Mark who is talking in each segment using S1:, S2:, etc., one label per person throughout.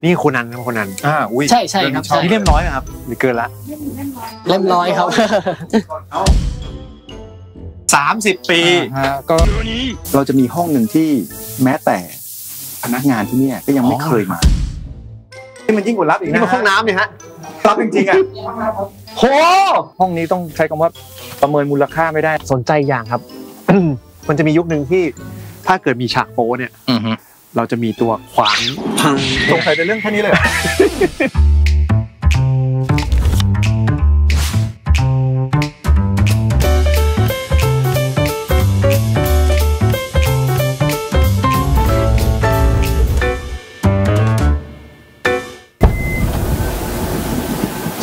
S1: นี่โคนันครับโคนัน
S2: อุ้ย
S3: ใช่ครับ
S1: นี่เล่มร้อยครับหรือเกินละ
S3: เล่มร้อยครับ
S1: 30 ปี
S2: ก็เราจะมีห้องหนึ่งที่แม้แต่พนักงานที่นี่ก็ยังไม่เคยมา
S1: นี่มันยิ่งกว่ารับอีกนะนี่มันห้องน้ำเนี่ยฮะรับจริงๆโห
S2: ห้องนี้ต้องใช้คำว่าประเมินมูลค่าไม่ได้
S1: สนใจอย่างครับ มันจะมียุคหนึ่งที่ถ้าเกิดมีฉากโป๊เนี่ยเราจะมีตัวขวางพัง
S2: สงสัยในเรื่องแค่นี้เลย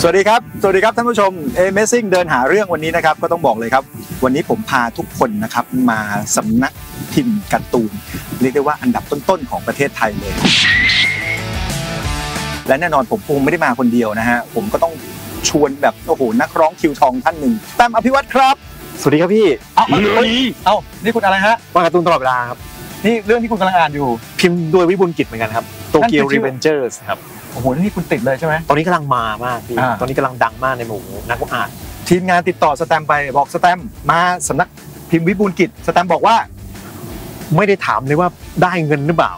S2: สวัสดีครับท่านผู้ชม Amazing เดินหาเรื่องวันนี้นะครับก็ต้องบอกเลยครับวันนี้ผมพาทุกคนนะครับมาสำนักพิมพ์การ์ตูนเรียกได้ว่าอันดับต้นๆของประเทศไทยเลยและแน่นอนผมคงไม่ได้มาคนเดียวนะฮะผมก็ต้องชวนแบบโอ้โหนักร้องคิวทองท่านหนึ่งแต้มอภิวัตรครับ
S1: สวัสดีครับพี่
S2: นี่คุณอะไรฮะ
S1: วาดการ์ตูนตลอดเวลาครับ
S2: นี่เรื่องที่คุณกำลังอ่านอยู่
S1: พิมพ์โดยวิบูลย์กิจเหมือนกันครับโตเกียวรีเวนเจอร์สครับ
S2: โอ้โหนี่คุณติดเลยใช่ไหม
S1: ตอนนี้กำลังมามากพี่ตอนนี้กำลังดังมากในหมู่นักอ่าน
S2: ทีมงานติดต่อสแตมไปบอกสแตมมาสำนักพิมพ์วิบูลย์กิจสแตมบอกว่า
S1: ไม่ได้ถามเลยว่าได้เงินหรือเปล่า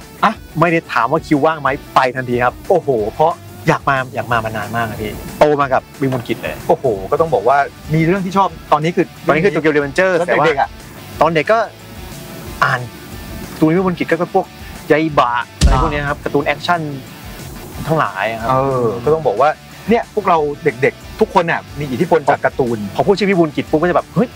S1: ไม่ได้ถามว่าคิวว่างไหมไปทันทีครับโอ้โหเพราะอยากมามานานมากครับพี่โตมากับวิบูลย์กิจเลย
S2: โอ้โหก็ต้องบอกว่ามีเรื่องที่ชอบตอนนี้คือ
S1: โตเกียวรีเวนเจอร์แต่ว่าตอนเด็กก็อ่านตัววิบูลย์กิจก็พวกยายบะอะไรพวกนี้ครับการ์ตูนแอคชั่นทั้งหลายครับ
S2: ก็ต้องบอกว่าเนี่ยพวกเราเด็กๆทุกคนเนี่ยมีอิทธิพลจากการ์ตูน
S1: พอพูดชื่อวิบูลย์กิจปุ๊บก็จะแบบเฮ้ย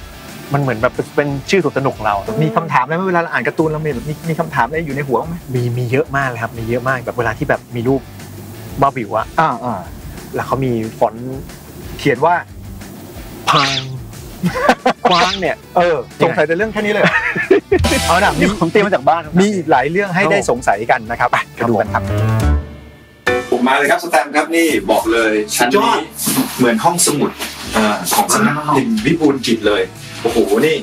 S1: มันเหมือนแบบเป็นชื่อสนุกของเรา
S2: มีคำถามอะไรไหมเวลาเราอ่านการ์ตูนเรามีคำถามอะไรอยู่ในหัวไหม
S1: มีเยอะมากเลยครับมีเยอะมากแบบเวลาที่แบบมีรูปบ้าบิวอะแล้วเขามีฟอนต์
S2: เขียนว่า
S1: พังกว้างเนี่ย
S2: สงสัยแต่เรื่องแค่นี้เลย
S1: เอาหน่ะมีผมเตรียมมาจากบ้าน
S2: มีอีกหลายเรื่องให้ได้สงสัยกันนะครับไปดูกันครับผมมาเลยครับสแตมครับนี่บอกเลยชั้นนี้เหมือนห้องสมุดของสำนักพิมพ์วิบูลย์กิจเลยโอ้โหนี่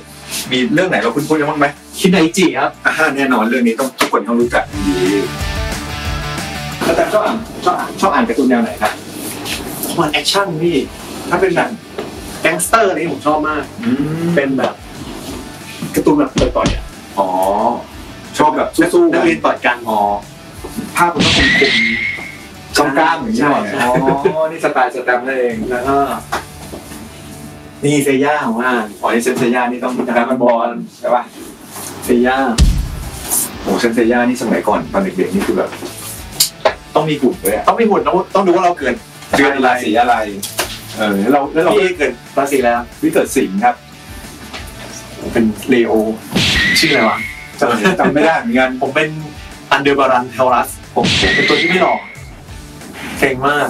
S2: มีเรื่องไหนเราคุ้นๆกันบ้างไหม
S1: คินไดจิครับ
S2: แน่นอนเรื่องนี้ต้องทุกคนต้องรู้จักดีสแตมชอบอ่านการ์ตูนแนวไหนครับ
S1: มันแอคชั่นพี่ถ้าเป็นแบบแก๊งสเตอร์นี่ผมชอบมากเป็นแบบการ์ตูนแบบต่อย
S2: ชอบแบบ
S1: สู้นักเรียนต่อยกัน
S2: ภาพมันก็คมกล้ามอย่างนี้นี่สไตล์สแตมนั่นเอง
S1: แล้วก็นี่เซย่าของว่า
S2: นี่เซนเซย่านี่ต้องดราก้อนบอลใช่ป่ะ
S1: เซย่า
S2: โอ้เซนเซย่านี่สมัยก่อนตอนเด็กๆนี่คือแบบต้องมีหุ่นด้วย
S1: ต้องมีหุ่นต้องดูว่าเราเกิด
S2: เดือนราศีอะไรแล้วเรา
S1: เกิดราศีแล้ว
S2: พี่เกิดสิงห์ครับเป็นเลโอ
S1: ชื่ออะไรวะ
S2: จำไม่ได้เหมือนกัน
S1: ผมเป็นอันเดอร์บารันเทลรัสผมเป็นตัวที่ไม่หล่อเก่งมาก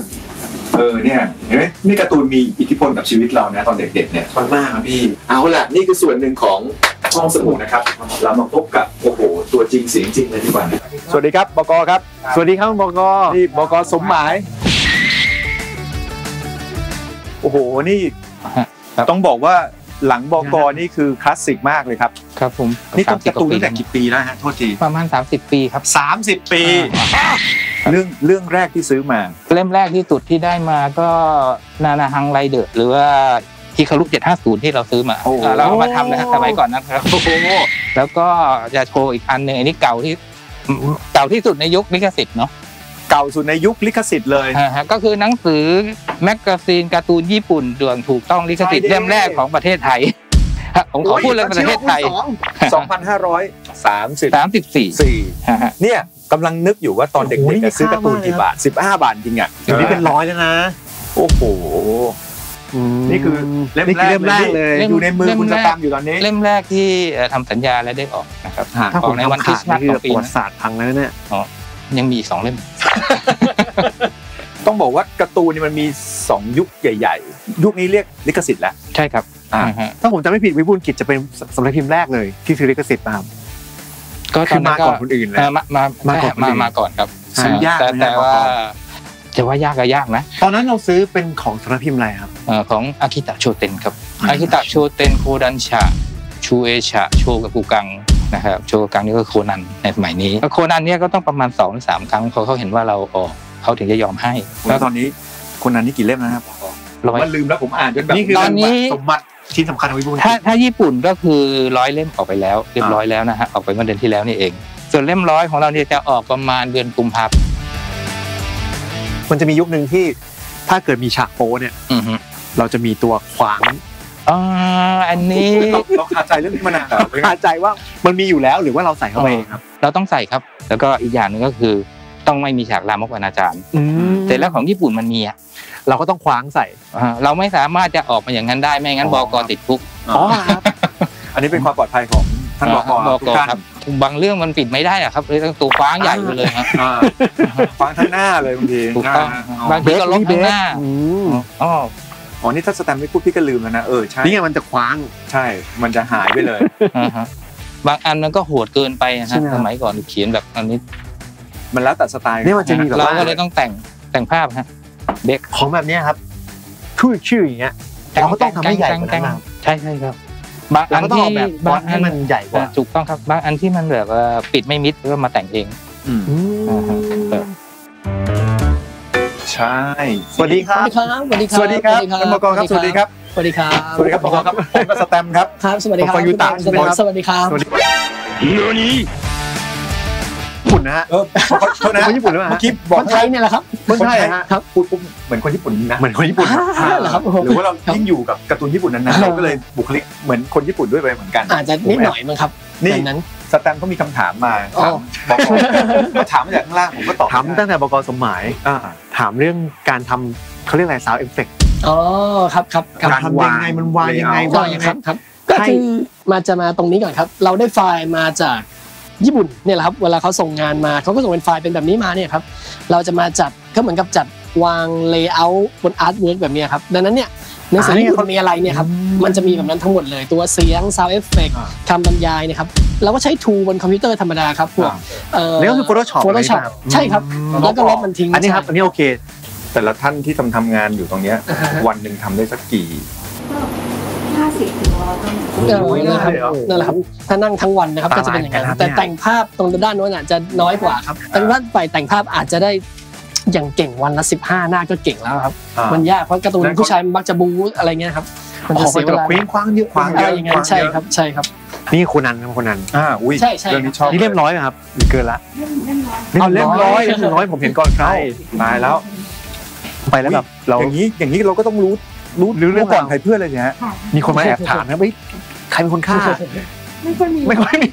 S2: เนี่ยเห็นไหมนี่การ์ตูนมีอิทธิพลกับชีวิตเรานะตอนเด็กๆเนี่ย
S1: มากครับพี่
S2: เอาล่ะนี่คือส่วนหนึ่งของห้องสมุดนะครับเรามาพบกับโอ้โหตัวจริงเสียงจริงเลยดีกว่าสวัสดีครับบก.ครับ
S1: สวัสดีครับบก.
S2: นี่บก.สมหมายโอ้โหนี่ต้องบอกว่าหลังบก.นี่คือคลาสสิกมากเลยครับ
S3: ครับผม
S2: นี่ต้องการ์ตูนตั้งแต่กี่ปีแล้วฮะโทษที
S3: ประมาณ30 ปีครับ
S2: 30 ปีเรื่องแรกที่ซื้อมา
S3: เล่มแรกที่สุดที่ได้มาก็นาฮังไรเดอร์หรือว่าฮิคารุ750ที่เราซื้อมาเราเอามาทำนะครับสมัยก่อนนะครับแล้วก็จะโชว์อีกอันหนึ่งอันนี้เก่าที่สุดในยุคลิขสิทธิ์เนาะ
S2: เก่าสุดในยุคลิขสิทธิ์เลย
S3: ก็คือหนังสือแมกกาซีนการ์ตูนญี่ปุ่นด่วนถูกต้องลิขสิทธิ์เล่มแรกของประเทศไทยผมขอพูดเลยประเทศไทย
S2: 2534เนี่ยกำลังนึกอยู่ว่าตอนเด็กๆซื้อการ์ตูนกี่บาท15 บาทจริงอ่ะ
S1: เดี๋ยวนี้เป็น100แล้วนะ
S2: โอ้โหนี่คือเล่มแรกเลยอยู่ในมือคุณสตามอยู่ตอนนี้
S3: เล่มแรกที่ทำสัญญาและได้ออกนะครับออกในวันคริสต์มาส
S1: ของปีประวัติศาสตร์พังแล้วเนี่ย
S3: ยังมี2 เล่ม
S2: ต้องบอกว่าการ์ตูนนี่มันมี2 ยุคใหญ่ๆยุคนี้เรียกลิขสิทธิ์แล้ว
S3: ใช่ครับ
S1: ถ้าผมจำไม่ผิดวิบูลย์กิจจะเป็นสำนักพิมพ์แรกเลยที่ซื้อลิขสิทธิ์มา
S3: ก็
S1: คือมาก่อนคนอื่นเลย
S3: มาก่อนครับ
S1: ซื้อยาก
S3: แต่ว่าจะว่ายากก็ยากนะ
S1: ตอนนั้นเราซื้อเป็นของสำนักพิมพ์อะไรครับ
S3: ของอากิตะโชเต็นครับอากิตะโชเต็นโคดันชะชูเอชะโชกักุกังนะครับโชกักุกังนี่ก็โคนันในสมัยนี้โคนันเนี่ยก็ต้องประมาณ2-3 ครั้งเพราะเขาเห็นว่าเราออก เขาถึงจะยอมให้
S2: แล้วตอนนี้คนนั้นนี่กี่เล่มนะครับผมว่าลืมแล้วผมอ่านจนแบบ
S1: นี่คือ
S3: ตอนนี้
S1: สมบัติชิ้นสำคัญของวิบูลย์
S3: ถ้าญี่ปุ่นก็คือ100 เล่มออกไปแล้วเรียบร้อยแล้วนะฮะออกไปเมื่อเดือนที่แล้วนี่เอง ส่วนเล่ม100ของเราเนี่ยจะออกประมาณเดือนกุมภาพันธ์
S1: มันจะมียุคนึงที่ถ้าเกิดมีฉากโป๊เนี่ยเราจะมีตัวขวาง
S3: อันนี้
S2: เราคาใจเรื่องนี้มานานแล้ว
S1: คาใจว่ามันมีอยู่แล้วหรือว่าเราใส่เข้าไปเองครับ
S3: เราต้องใส่ครับแล้วก็อีกอย่างหนึ่งก็คือต้องไม่มีฉากลามกอนาจารแต่แล้วของญี่ปุ่นมันมีอ่ะ
S1: เราก็ต้องขวางใส่
S3: เราไม่สามารถจะออกมาอย่างนั้นได้ไม่งั้นบก.ติดคุก
S1: อ๋อครับ
S2: อันนี้เป็นความปลอดภัยของท่านบก.ทุกท่าน
S3: ครับบางเรื่องมันปิดไม่ได้อะครับเลยต้องตัวคว้างใหญ่ไปเลยครับ
S2: ฟังทั้งหน้าเลยบางที
S3: ถูกต้องบางทีก็ลบทั้งหน้าอ๋อ
S2: นี่ถ้าสแตมไม่พูดพี่ก็ลืมแล้วนะใช่
S1: นี่ไงมันจะขวาง
S2: ใช่มันจะหายไปเลย
S3: บางอันมันก็โหดเกินไปนะสมัยก่อนเขียนแบบอันนี้
S2: มันแล้วแต่สไตล์
S1: นี่มันจะมีแบบ
S3: เรา
S1: ว่า
S3: ก็เลยต้องแต่งภาพฮะเด็ก
S1: ของแบบนี้ครับชื่ออย่างเงี้ยเราก็ต้องทำให้ใหญ่กว่านั้น
S3: ใช่ครับบางอันที่บางอั
S1: ให้
S3: น
S1: มันใหญ่กว่า
S3: ถูกต้องครับบางอันที่มันแบบปิดไม่มิดก็มาแต่งเอง
S2: ใช่สวัสดีค
S4: ส
S2: รั
S4: วัส
S2: บ
S4: ดีครับ
S2: สวัสดีครับท่านบก.ครับสวัสดีครับ
S4: สวัสดีครับ
S2: สวัสดีครับบก.ครับผมกับสแตมครับ
S4: ครับสวัสดีครับ
S1: ผมยูตะ
S4: สวัสดีครับ
S1: ญี่ปุ่นนะฮะ
S2: โทษนะ
S1: คนญี่ปุ่นหรือเปล่า
S2: เมื่อกี้บอก
S4: คนไทยเนี่ยแหละครับ
S1: คนไทยฮะ
S4: ครับ
S2: พูดปุ๊บเหมือนคนญี่ปุ่นนะ
S1: เหมือนคนญี่ปุ่น
S4: เหรอครับ
S2: หรือว่าเรายิ่งอยู่กับการ์ตูนญี่ปุ่นนานๆเราก็เลยบุคลิกเหมือนคนญี่ปุ่นด้วยไปเหมือนกัน
S4: อาจจะนิดหน่อยมั้งครับ
S2: นี่
S4: ดังนั้น
S2: สแตมก็มีคำถามมา
S4: อ๋อ
S2: บอกถามมาจากข้างล่างผมก็ตอบ
S1: ถามตั้งแต่บก.สมหมาย ถามเรื่องการทำเขาเรียกอะไรซาวด์เอฟเฟกต์
S4: อ๋อครับครับครับ
S1: การทำยังไงมันวางยังไง
S4: ก็ครับครับก็คือมาตรงนี้ก่อนครับ เราได้ไฟล์มาจากญี่ปุ่นเนี่ยแหละครับเวลาเขาส่งงานมาเขาก็ส่งเป็นไฟล์เป็นแบบนี้มาเนี่ยครับเราจะมาจัดก็เหมือนกับจัดวางเลเยอร์บนอาร์ตเวิร์กแบบนี้ครับดังนั้นเนี่ยหนังสือญี่ปุ่นมีอะไรเนี่ยครับมันจะมีแบบนั้นทั้งหมดเลยตัวเสียงซาวด์เอฟเฟกต์คำบรรยายเนี่ยครับเราก็ใช้ทูบนคอมพิวเตอร์ธรรมดาครับพวก
S1: นี่ก็คือ Photoshop
S4: ใช่ครับแล้วก็ลบมันทิ้ง
S1: อันนี้ครับอันนี้โอเค
S2: แต่ละท่านที่ทำงานอยู่ตรงเนี้ยวันหนึ่งทำได้สักกี่
S5: 50 ถึง 100 ต้น
S4: นั่นแหละครับถ้านั่งทั้งวันนะครับก็จะเป็นอย่างนั้นแต่แต่งภาพตรงด้านโน้นจะน้อยกว่าครับแต่ว่าฝ่ายแต่งภาพอาจจะได้อย่างเก่งวันละ15 หน้าก็เก่งแล้วครับมันยากเพราะการ์ตูนผู้ชายมักจะบู๊อะไรเงี้ยครับมันจะเสียเวลา
S1: เคว้งคว้างเยอะ
S4: อะไรอย่างนั้นใช่ครับใช่ครับ
S1: นี่โคนันครับโคนัน
S2: อุ้ย
S4: ใช่
S2: เรื่องนี้ชอบ
S1: นี่เล่มร้อยครับหรือเกินละ
S5: เล่มร้อย
S1: เอาเล่มร้อยผมเห็นก่อนใคร
S2: ตายแล้ว
S1: ไปแล้วแบบเรา
S2: อย่างนี้เราก็ต้องรู้เรื่องก่อนใครเพื่อนเลยเนี่ยฮะ
S5: ค่ะ
S1: มีคนมาแอบถามนะใครเป็นคนฆ่า
S5: ไม่ค่อยมี
S1: ไม่ค่อยมี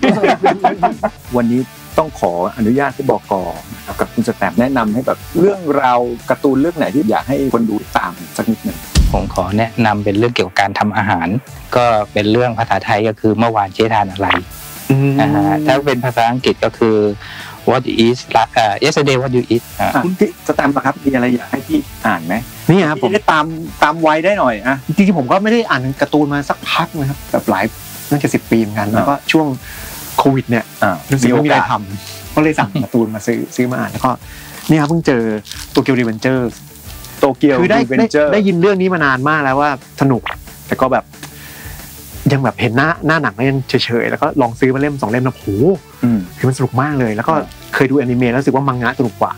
S2: วันนี้ต้องขออนุญาตที่บก.กับคุณสแตมแนะนำให้แบบเรื่องราวการ์ตูนเรื่องไหนที่อยากให้คนดูตามสักนิดหนึ่ง
S3: ผมขอแนะนำเป็นเรื่องเกี่ยวกับการทำอาหาร ก็เป็นเรื่องภาษาไทยก็คือเมื่อวานเจ๊ทานอะไรถ้าเป็นภาษาอังกฤษก็คือ what you eat yesterday what you eat
S2: คุณพี่สแตมป์ครับมีอะไรอยากให้พี่อ่านไหม
S1: นี่ครับผม
S2: ได้ตามวัยได้หน่อยอะ
S1: จริงๆผมก็ไม่ได้อ่านการ์ตูนมาสักพักนะครับแบบหลายน่าจะ10 ปีเหมือนกันแล้วก็ช่วงโควิดเนี่ยรู้สึกไม่มีอะไรทำก็เลยสั่งการ์ตูนมาซื้อมาอ่านแล้วก็นี่ครับเพิ่งเจอโตเกียวรีเวนเจอร์คือได้ยินเรื่องนี้มานานมากแล้วว่าสนุกแต่ก็แบบยังแบบเห็นหน้าหนังก็ยังเฉยๆแล้วก็ลองซื้อมาเล่ม2 เล่มแล้วโหคือมันสนุกมากเลยแล้วก็เคยดูแอนิเมะแล้วรู้สึกว่ามังงะสนุกกว่า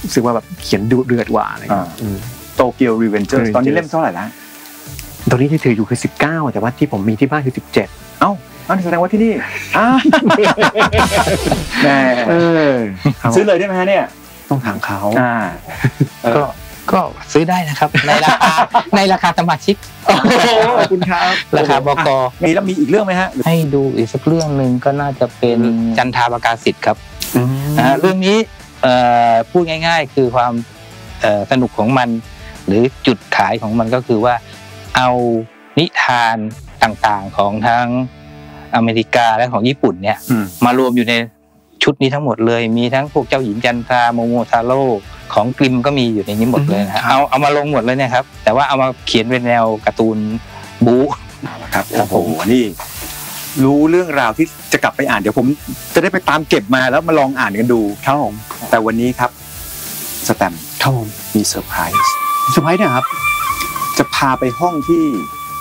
S1: รู้สึกว่าแบบเขียนดุเดือดกว่าอะไร
S2: โตเกียวรีเวนเจอร์ตอนนี้เล่มเท่าไหร่แล้ว
S1: ตอนนี้ที่ถืออยู่คือ19แต่ว่าที่ผมมีที่บ้านคือ17
S2: เอ้าแสดงว่าที่นี่แม่ซื้อเลยได้ไหมฮะเนี่ย
S1: ต้องถามเขา
S3: ก็ซื้อได้นะครับในราคาสมาชิก
S1: ขอบคุณครับ
S3: ราคาบก.
S2: มีอีกเรื่องไหมฮะ
S3: ให้ดูอีกสักเรื่องนึงก็น่าจะเป็นจันทาประกาศสิทธิ์ครับเรื่องนี้พูดง่ายๆคือความสนุกของมันหรือจุดขายของมันก็คือว่าเอานิทานต่างๆของทั้งอเมริกาและของญี่ปุ่นเนี่ยมารวมอยู่ในชุดนี้ทั้งหมดเลยมีทั้งพวกเจ้าหญิงจันทราโมโมทาโร่ของกริมก็มีอยู่ในนี้หมดเลยนะเอามาลงหมดเลยเนี่ยครับแต่ว่าเอามาเขียนเป็นแนวการ์ตูนบู๊
S2: ครับโอ้โหนี่รู้เรื่องราวที่จะกลับไปอ่านเดี๋ยวผมจะได้ไปตามเก็บมาแล้วมาลองอ่านกันดูครับผมแต่วันนี้ครับสแตมป์มีเซอร์ไพรส์
S1: เนี่ยครับ
S2: จะพาไปห้องที่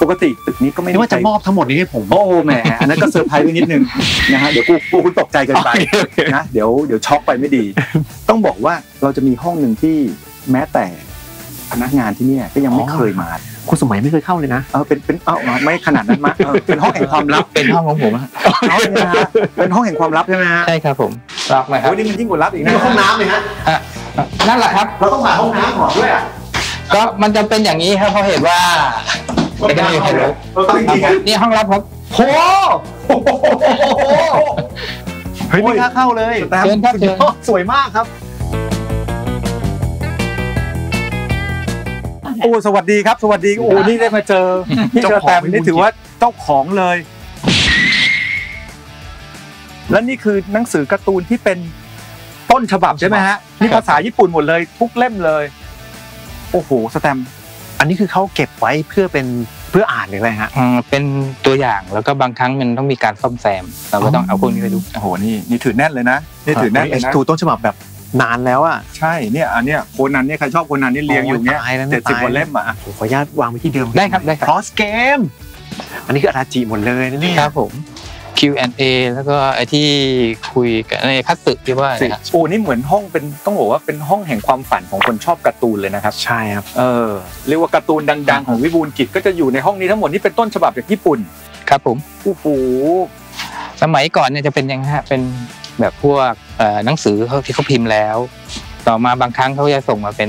S2: ปกติตึกนี้ก็ไม่
S1: นี่ว่าจะมอบทั้งหมดนี้ให้ผม
S2: โอ้แหมอันนั้นก็เซอร์ไพรส์ไปนิดนึงนะฮะเดี๋ยวคุณตกใจเกินไปนะเดี๋ยวช็อกไปไม่ดี ต้องบอกว่าเราจะมีห้องหนึ่งที่แม้แต่พนักงานที่นี่ก็ยังไม่เคยมา
S1: คุณสมัยไม่เคยเข้าเลยนะ
S2: เป็นไม่ขนาดนั้นมั้ยเป็นห้องแห่งความลับ
S3: เป็นห้องของผม
S2: เป็นห้องแห่งความลับใช่ไหมฮะ
S3: ใช่ครับผมลับไหมครับ
S2: โอ้ยนี่มันยิ่งกว่าลับอีกนะ
S1: ห้องน้ำเลยฮะ
S3: นั่นแหละครับ
S1: เราต้องหาห้องน้ำก่อนด้วยอ่ะ
S3: ก็มันจะเป็นอย่างนี้ครับเพราะเหตุว่าไม่ได้ให้รู้นี่ห้องลับครับ
S1: โหเฮ้ยไม่กล้าเข้าเลย
S3: เชิญครับเชิญ
S1: สวยมากครับ
S2: โอ้สวัสดีครับสวัสดีโอ้นี่ได้มาเจอพี่กระแตนี่ถือว่าเจ้าของเลยและนี่คือหนังสือการ์ตูนที่เป็นต้นฉบับใช่ไหมฮะนี่ภาษาญี่ปุ่นหมดเลยทุกเล่มเลยโอ้โหสแตมป์
S1: อันนี้คือเขาเก็บไว้เพื่ออ่านหรืออะไรฮะ
S3: เป็นตัวอย่างแล้วก็บางครั้งมันต้องมีการซ่อมแซมเราก็ต้องเอาพวกนี้ไปดู
S2: โอ้โหนี่ถือแน่นเลยนะนี่ถือแน่นเลยนะ
S1: ถูต้นฉบับแบบนานแล้วอ่ะ
S2: ใช่เนี่ยอันเนี้ยโคนันเนี่ยใครชอบโคนันนี่เรียงอยู่เนี้ย70 กว่าเล่มอ่ะ
S1: ขออนุญาตวางไว้ที่เดิม
S3: ได้ครับได้ครับ
S1: cross game อันนี้คืออาราจิหมดเลยนะเนี่ย
S3: ครับผม Q&A แล้วก็ไอ้ที่คุยกันในคัตสึที่ว่าเนี่ย
S2: โอ้นี่เหมือนห้องเป็นต้องบอกว่าเป็นห้องแห่งความฝันของคนชอบการ์ตูนเลยนะครับ
S1: ใช่ครับ
S2: เรียกว่าการ์ตูนดังๆของวิบูลย์กิจก็จะอยู่ในห้องนี้ทั้งหมดนี่เป็นต้นฉบับจากญี่ปุ่น
S3: ครับผม
S2: โอ้โห
S3: สมัยก่อนเนี่ยจะเป็นยังไงฮะเป็นแบบพวกหนังสือที่เขาพิมพ์แล้วต่อมาบางครั้งเขาจะส่งมาเป็น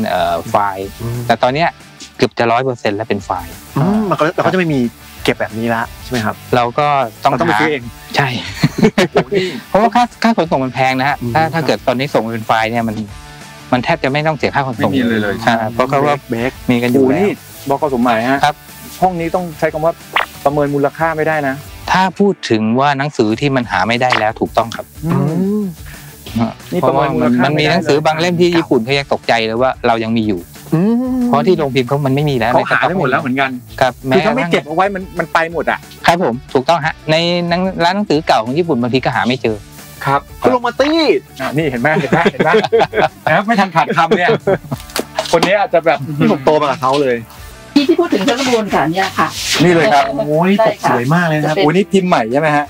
S3: ไฟล์แต่ตอนเนี้ยเกือบจะ 100% แล้วเป็นไฟล์
S1: เราก็จะไม่มีเก็บแบบนี้ละใช่ไหมครับ
S3: เราก็ต้อง
S2: ไปซื้อเอง
S3: ใช่เพราะว่าค่าขนส่งมันแพงนะฮะถ้าเกิดตอนนี้ส่งเป็นไฟล์เนี่ยมันแทบจะไม่ต้องเสียค่าขนส่ง
S2: เลย
S3: เพราะเขาว่ามีกันอยู่แล้ว
S2: บก.สมหมายฮะครับห้องนี้ต้องใช้คำว่าประเมินมูลค่าไม่ได้นะ
S3: ถ้าพูดถึงว่าหนังสือที่มันหาไม่ได้แล้วถูกต้องครับ
S2: นี่ประเมินมูลค่า
S3: มันมีหนังสือบางเล่มที่ญี่ปุ่นเขายังตกใจเลยว่าเรายังมีอยู่เพราะที่โรงพิมพ์เขามันไม่มีแล้ว
S2: เขาหาได้หมดแล้วเหมือนกัน
S3: ครับ
S2: คือถ้าไม่เก็บเอาไว้มันไปหมดอ่ะ
S3: ครับผมถูกต้องฮะในร้านหนังสือเก่าของญี่ปุ่นบางทีก็หาไม่เจอ
S2: ครับ
S1: คุณลงมาตี้
S2: นี่เห็นไหมนะครับไม่ทันขาดคำเนี่ยคนนี้อาจจะแบบ
S1: ที่ผมโตมากับเขาเลย
S5: ที่พูดถึงเจ้ากระบวนการเนี่ยค่ะ
S2: นี่เลยครับ
S1: โอ้ยปกสวยมากเลยครับ
S2: โอ้นี่พิมพ์ใหม่ใช่ไหมฮะ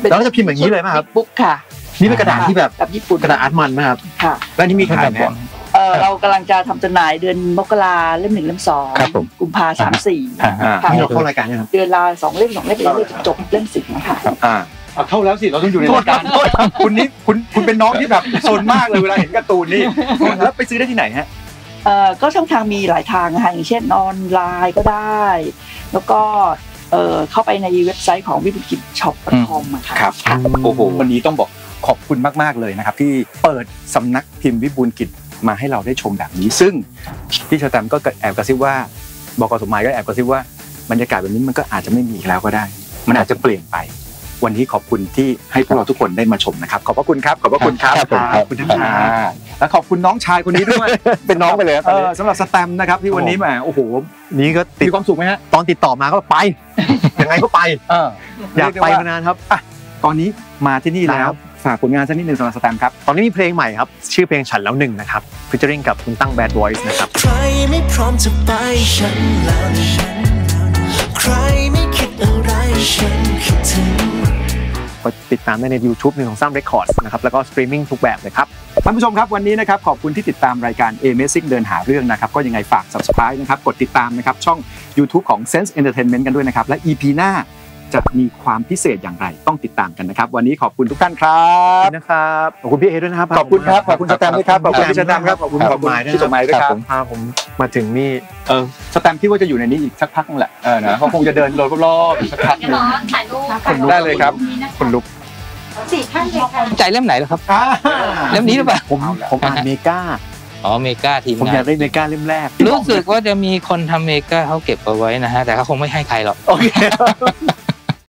S1: แล้วจะพิมพ์อย่างนี้เลยไหมครับ
S5: บุ๊กค่ะ
S1: นี่เป็นกระดาษที่แบบ
S5: ญี่ปุ่น
S1: กระดาษอาร์ตมันไหมครับ
S5: ค่ะ
S1: แล้วนี่มีขายไหม
S5: เรากำลังจะทำจำหน่ายเดือนมกราเล่ม 1 เล่ม 2กุมภาพันธ์ 34
S1: นี่เราเข้ารายการยังครับ
S5: เดือนละ2 เล่ม2 เล่มจบเล่ม 10นะคะ
S2: เข้าแล้วสิเราต้องอยู่ในรายการคุณนี่คุณเป็นน้องที่แบบโซนมากเลยเวลาเห็นการ์ตูนนี่แล้วไปซื้อได้ที่ไหนฮะ
S5: ก็ช่องทางมีหลายทางนะคะอย่างเช่นออนไลน์ก็ได้แล้วก็เข้าไปในเว็บไซต์ของวิบูลย์กิจ shop.com ค่ะ
S2: ครับโอ้โหวันนี้ต้องบอกขอบคุณมากๆเลยนะครับที่เปิดสำนักพิมพ์วิบูลย์กิจมาให้เราได้ชมแบบนี้ซึ่งพี่ชแตมก็แอบกระซิบว่าบก.สมหมายก็แอบกระซิบว่าบรรยากาศแบบนี้มันก็อาจจะไม่มีอีกแล้วก็ได้มันอาจจะเปลี่ยนไปวันนี้ขอบคุณที่ให้พวกเราทุกคนได้มาชมนะครับขอบพระคุณครับขอบพระคุณครับขอบคุณทั้งนั้นและขอบคุณน้องชายคนนี้ด้วย
S1: เป็นน้องไปเลย
S2: สำหรับสแตมนะครับที่วันนี้แหมโอ้โห
S1: นี่ก็
S2: มีความสุขไหมฮะ
S1: ตอนติดต่อมาก็ไปยังไงก็ไปอยากไปมานานครับ
S2: ตอนนี้มาที่นี่แล้วฝากผลงานสักนิดนึงสำหรับสแตมครับ
S1: ตอนนี้มีเพลงใหม่ครับชื่อเพลงฉันแล้วหนึ่งนะครับฟีเจอริ่งกับคุณตั้ง Bad Voice นะครับใครไม่พร้อมจะไปฉันแล้วใครไม่คิดอะไรฉันคิดถึงก็ติดตามได้ใน YouTube 123 Records นะครับแล้วก็สตรีมมิ่งทุกแบบเลยครับ
S2: ท่านผู้ชมครับวันนี้นะครับขอบคุณที่ติดตามรายการ Amazing เดินหาเรื่องนะครับก็ยังไงฝาก Subscribe นะครับกดติดตามนะครับช่อง YouTube ของ Sense Entertainment กันด้วยนะครับและ EP หน้าจะมีความพิเศษอย่างไรต้องติดตามกันนะครับวันนี้ขอบคุณทุกท่านครับ
S1: นะครับขอบคุณพี่เอด้วยนะครับ
S2: ขอบคุณครับขอบคุณสแตมด้วยครับขอบคุณพี่สแตมครับขอบคุณพี่สมหมายด้วยครับ
S1: ผมมาถึงนี่
S2: สแตมคิดว่าจะอยู่ในนี้อีกสักพักนึงแหละนะเขาคงจะเดินรอบๆสักพักนึง
S5: ถ่ายรูป
S2: ได้เลยครับ
S1: คนลุก
S5: 4 ท่านเลยค่ะ
S3: ใจเล่มไหนล่ะครับเล่มนี้หรือเปล่า
S1: ผมอ่านเมกา
S3: เมกาทีมงาน
S1: ผมอยากได้เมกาเล่มแรก
S3: รู้สึกว่าจะมีคนทำเมกาเขาเก็บเอาไว้นะฮะแต่เขาคงไม่ให้ใครหรอก
S1: โอเค